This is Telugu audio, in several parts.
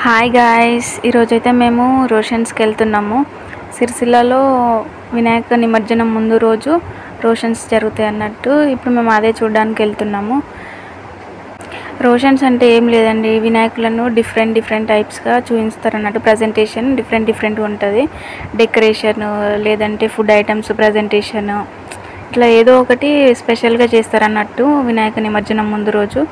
హాయ్ గాయ్స్, ఈరోజైతే మేము రోషన్స్కి వెళ్తున్నాము. సిరిసిల్లలో వినాయక నిమజ్జనం ముందు రోజు రోషన్స్ జరుగుతాయి అన్నట్టు. ఇప్పుడు మేము అదే చూడడానికి వెళ్తున్నాము. రోషన్స్ అంటే ఏం లేదండి, వినాయకులను డిఫరెంట్ టైప్స్గా చూపిస్తారు అన్నట్టు. ప్రజెంటేషన్ డిఫరెంట్గా ఉంటుంది. డెకరేషన్ లేదంటే ఫుడ్ ఐటమ్స్ ప్రజెంటేషన్, ఇట్లా ఏదో ఒకటి స్పెషల్గా చేస్తారన్నట్టు వినాయక నిమజ్జనం ముందు రోజు.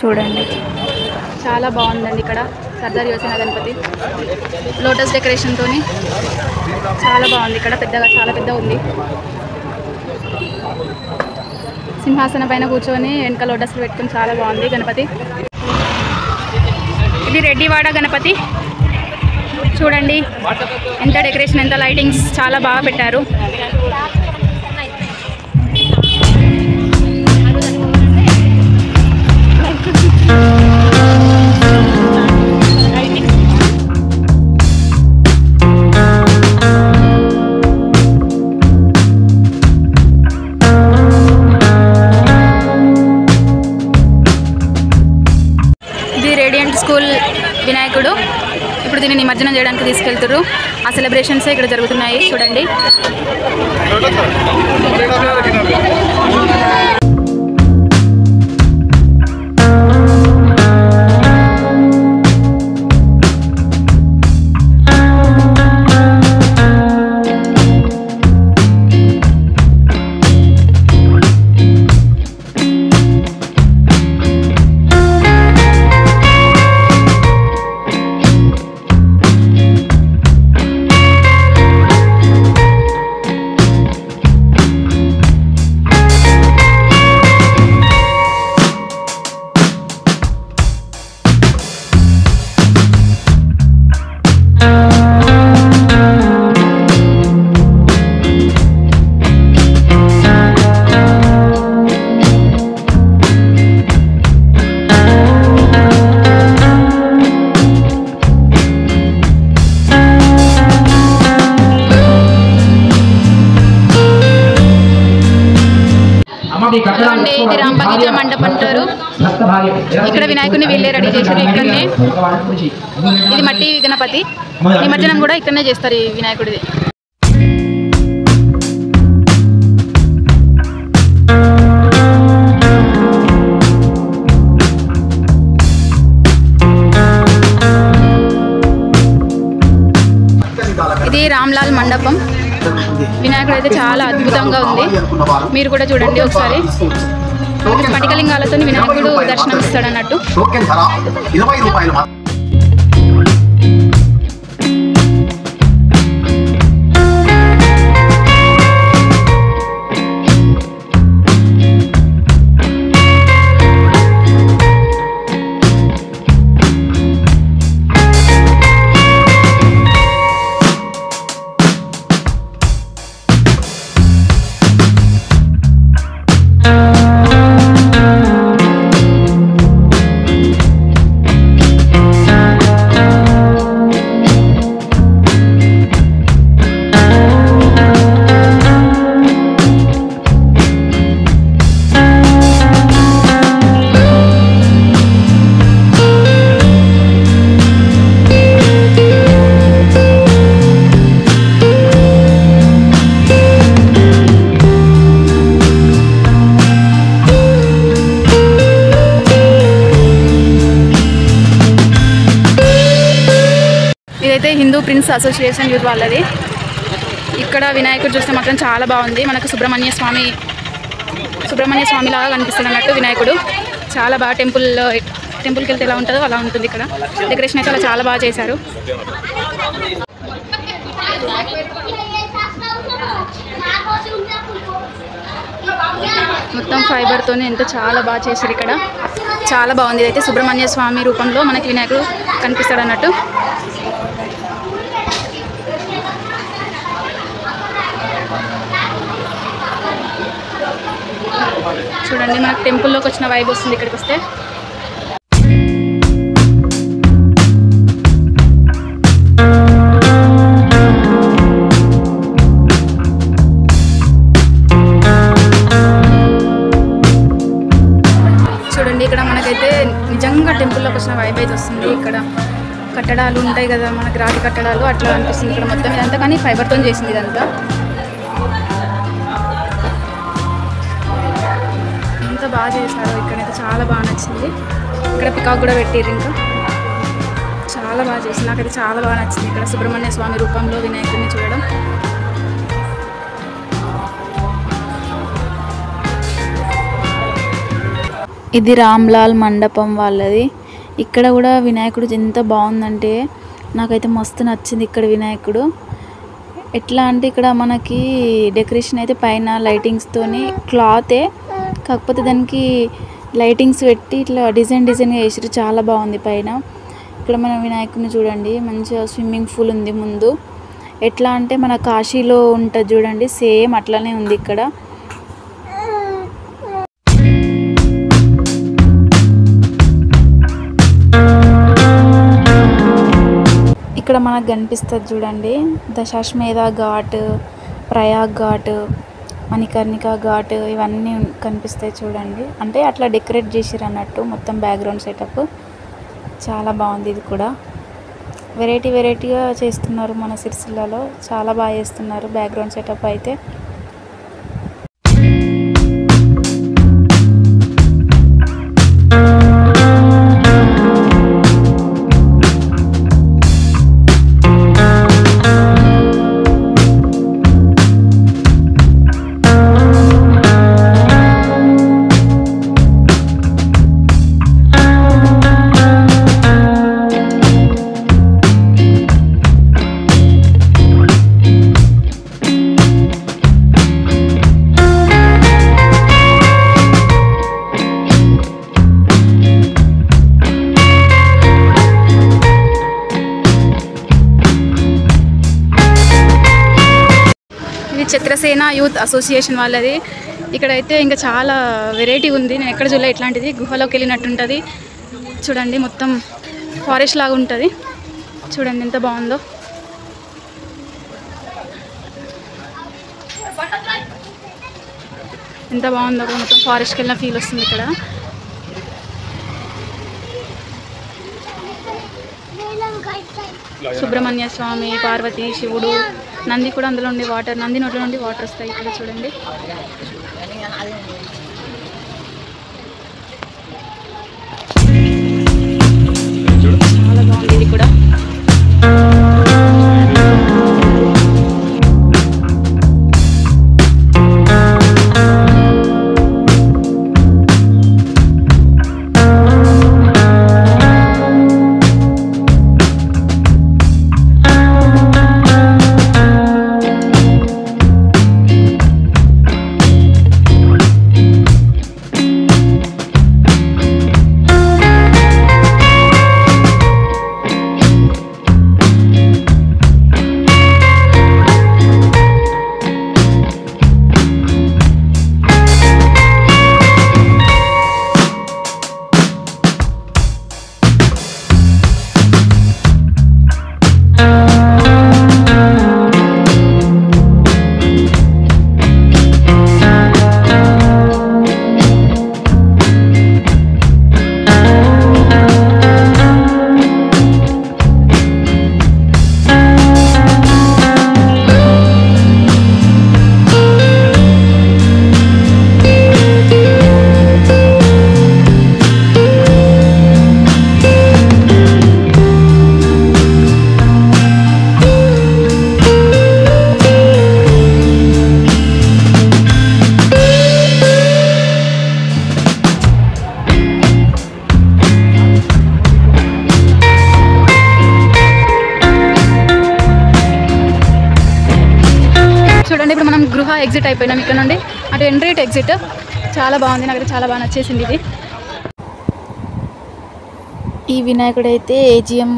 చూడండి, చాలా బాగుందండి. ఇక్కడ సర్దార్ యోజన గణపతి లోటస్ డెకరేషన్తో చాలా బాగుంది. ఇక్కడ చాలా పెద్ద ఉంది. సింహాసనం పైన కూర్చొని వెనక లోటస్లు పెట్టుకుని చాలా బాగుంది గణపతి. ఇది రెడ్డివాడ గణపతి. చూడండి ఎంత డెకరేషన్, ఎంత లైటింగ్స్, చాలా బాగా పెట్టారు. స్కూల్ వినాయకుడు ఇప్పుడు దీన్ని నిమజ్జనం చేయడానికి తీసుకెళ్తారు. ఆ సెలబ్రేషన్స్ ఇక్కడ జరుగుతున్నాయి. చూడండి, ఇది రాంబాగిజ మండపం అంటారు. ఇక్కడ వినాయకుడిని వీళ్ళే రెడీ చేశారు. ఇక్కడనే ఇది మట్టి గణపతి. నిమజ్జనం కూడా ఇక్కడనే చేస్తారు ఈ వినాయకుడిది. ఇది రామ్లాల్ మండపం. వినాయకుడు అయితే చాలా అద్భుతంగా ఉంది. మీరు కూడా చూడండి ఒకసారి. స్ఫటికలింగాలతో వినాయకుడు దర్శనం ఇస్తాడు అన్నట్టు. ఇదైతే హిందూ ప్రిన్స్ అసోసియేషన్ యూత్ వాళ్ళది. ఇక్కడ వినాయకుడు చూస్తే మాత్రం చాలా బాగుంది. మనకు సుబ్రహ్మణ్య స్వామి లాగా కనిపిస్తుంది అన్నట్టు వినాయకుడు. చాలా బాగా టెంపుల్కి వెళ్తే ఎలా ఉంటుందో అలా ఉంటుంది. ఇక్కడ డెకరేషన్ అయితే అలా చాలా బాగా చేశారు. మొత్తం ఫైబర్తోనే ఎంత చాలా బాగా చేశారు. ఇక్కడ చాలా బాగుంది. ఇదైతే సుబ్రహ్మణ్య స్వామి రూపంలో మనకి వినాయకుడు కనిపిస్తాడు అన్నట్టు. చూడండి, మనకు టెంపుల్లోకి వచ్చిన వైబ్ వస్తుంది ఇక్కడికి వస్తే. చూడండి, ఇక్కడ మనకైతే నిజంగా టెంపుల్లోకి వచ్చిన వైబ్ అయితే వస్తుంది. ఇక్కడ కట్టడాలు ఉంటాయి కదా మనకి, రాతి కట్టడాలు అట్లా అనిపిస్తుంది ఇక్కడ మొత్తం ఇదంతా. కానీ ఫైబర్తో చేసింది ఇదంతా. ఎంత బాగా చేశారు ఇక్కడైతే, చాలా బాగా నచ్చింది. ఇక్కడ పికాక్ కూడా పెట్టారు, ఇంకా చాలా బాగా చేసింది. నాకైతే చాలా బాగా నచ్చింది ఇక్కడ సుబ్రహ్మణ్య స్వామి రూపంలో వినాయకుడిని చూడడం. ఇది రామ్లాల్ మండపం వాళ్ళది. ఇక్కడ కూడా వినాయకుడు ఎంత బాగుందంటే నాకైతే మస్తు నచ్చింది ఇక్కడ వినాయకుడు. ఎట్లా అంటే ఇక్కడ మనకి డెకరేషన్ అయితే పైన లైటింగ్స్తోని క్లాతే, కాకపోతే దానికి లైటింగ్స్ పెట్టి ఇట్లా డిజైన్గా వేసారు, చాలా బాగుంది పైన. ఇక్కడ మన వినాయకుడిని చూడండి, మంచిగా స్విమ్మింగ్ పూల్ ఉంది ముందు. ఎట్లా అంటే మన కాశీలో ఉంటుంది చూడండి, సేమ్ అట్లానే ఉంది ఇక్కడ. ఇక్కడ మనకు కనిపిస్తుంది చూడండి, దశాశ్వమేధ ఘాట్, ప్రయాగ్ ఘాట్, మణికర్ణికా ఘాట్, ఇవన్నీ కనిపిస్తాయి చూడండి. అంటే అట్లా డెకరేట్ చేసిరు అన్నట్టు మొత్తం బ్యాక్గ్రౌండ్ సెటప్. చాలా బాగుంది. ఇది కూడా వెరైటీగా చేస్తున్నారు మన సిరిసిల్లలో, చాలా బాగా చేస్తున్నారు బ్యాక్గ్రౌండ్ సెటప్ అయితే. చిత్రసేన యూత్ అసోసియేషన్ వాళ్ళది. ఇక్కడైతే ఇంకా చాలా వెరైటీ ఉంది, నేను ఎక్కడ చూడలే ఇట్లాంటిది. గుహలోకి వెళ్ళినట్టుంటుంది చూడండి, మొత్తం ఫారెస్ట్ లాగా ఉంటుంది చూడండి, ఎంత బాగుందో. ఎంత బాగుందో, మొత్తం ఫారెస్ట్కి వెళ్ళిన ఫీల్ వస్తుంది ఇక్కడ. సుబ్రహ్మణ్య స్వామి, పార్వతి, శివుడు, నంది కూడా అందులో ఉండే వాటర్, నంది నోట్ల నుండి వాటర్ వస్తాయి ఇక్కడ చూడండి. చాలా బాగుంది ఇది కూడా. చూడండి ఇప్పుడు మనం గృహ ఎగ్జిట్ అయిపోయినాం ఇక్కడ నుండి, అటు ఎంట్రీ ఎగ్జిట్. చాలా బాగుంది, నాకైతే చాలా బాగా నచ్చేసింది ఇది. ఈ వినాయకుడు అయితే ఏజిఎం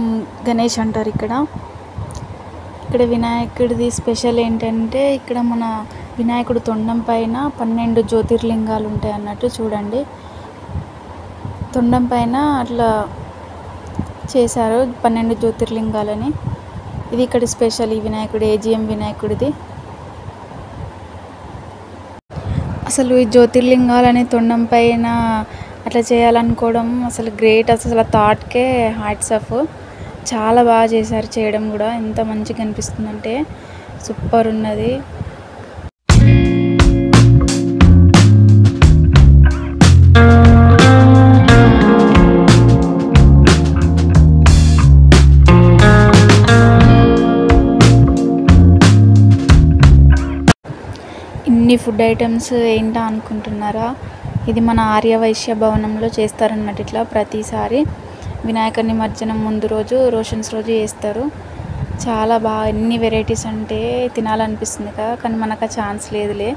గణేష్ అంటారు ఇక్కడ. ఇక్కడ వినాయకుడిది స్పెషల్ ఏంటంటే ఇక్కడ మన వినాయకుడు తొండం పైన 12 జ్యోతిర్లింగాలు ఉంటాయి అన్నట్టు చూడండి. తొండం పైన అట్లా చేశారు 12 జ్యోతిర్లింగాలని. ఇది ఇక్కడ స్పెషల్ ఈ వినాయకుడు, ఏజిఎం వినాయకుడిది. అసలు ఈ జ్యోతిర్లింగాలని తొండం పైన అట్లా చేయాలనుకోవడం అసలు గ్రేట్, అసలు థాట్కే హ్యాట్స్ ఆఫ్. చాలా బాగా చేశారు, చేయడం కూడా ఎంత మంచిగా అనిపిస్తుందంటే సూపర్ ఉన్నది. ఇన్ని ఫుడ్ ఐటమ్స్ ఏంటా అనుకుంటున్నారా? ఇది మన ఆర్యవైశ్య భవనంలో చేస్తారన్నట్టు. ఇట్లా ప్రతిసారి వినాయక నిమజ్జనం ముందు రోజు, రోషన్స్ రోజు చేస్తారు. చాలా బాగా ఎన్ని వెరైటీస్ అంటే తినాలనిపిస్తుంది కదా, కానీ మనకు ఆ ఛాన్స్ లేదులే.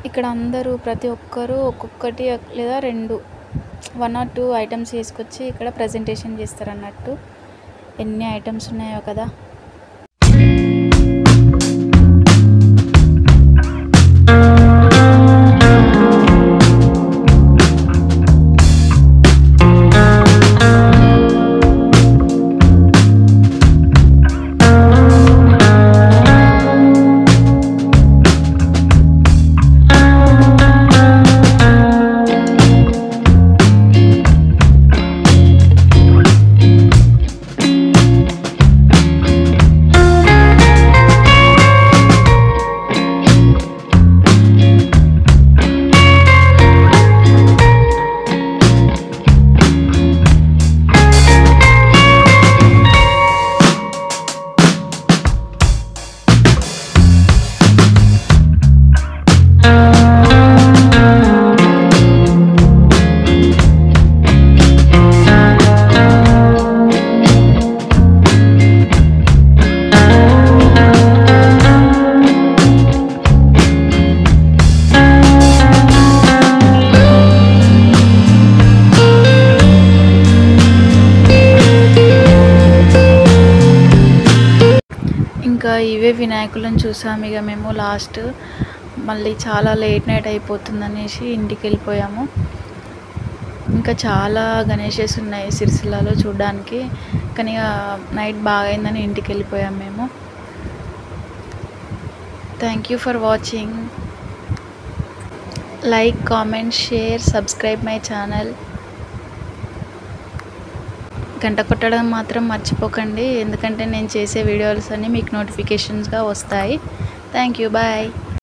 ఇక్కడ అందరూ ప్రతి ఒక్కరూ ఒక్కొక్కటి లేదా 1 or 2 ఐటమ్స్ వేసుకొచ్చి ఇక్కడ ప్రజెంటేషన్ చేస్తారన్నట్టు. ఎన్ని ఐటమ్స్ ఉన్నాయో కదా. ఇంకా ఇవే వినాయకులను చూసాము. ఇక మేము లాస్ట్ మళ్ళీ చాలా లేట్ నైట్ అయిపోతుందనేసి ఇంటికి వెళ్ళిపోయాము. ఇంకా చాలా గణేషెస్ ఉన్నాయి సిరిసిల్లలో చూడడానికి, కానీ నైట్ బాగా అయిందని ఇంటికి వెళ్ళిపోయాము మేము. Thank you for watching. Like, comment, share, subscribe my channel. గంట కొట్టడం మాత్రం మర్చిపోకండి, ఎందుకంటే నేను చేసే వీడియోస్ అన్నీ మీకు నోటిఫికేషన్స్గా వస్తాయి. Thank you, bye.